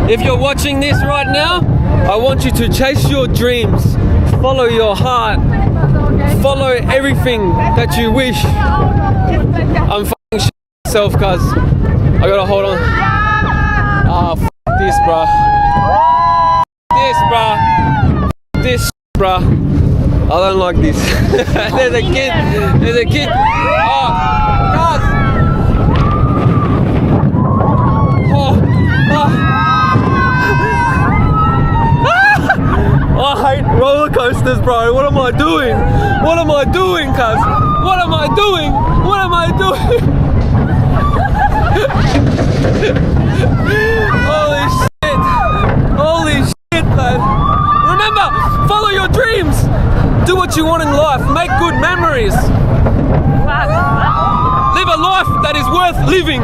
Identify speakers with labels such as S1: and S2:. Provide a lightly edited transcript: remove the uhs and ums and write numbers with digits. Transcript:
S1: If you're watching this right now, I want you to chase your dreams, follow your heart, follow everything that you wish. I'm fucking shit myself, cuz I gotta hold on. Ah, f this, bruh. This, bruh. This, bruh. I don't like this. There's a kid. There's a kid. Oh, cuz. I hate roller coasters, bro. What am I doing? What am I doing, cuz? What am I doing? What am I doing? Holy shit. Holy shit, man. Remember, follow your dreams. Do what you want in life. Make good memories. Live a life that is worth living.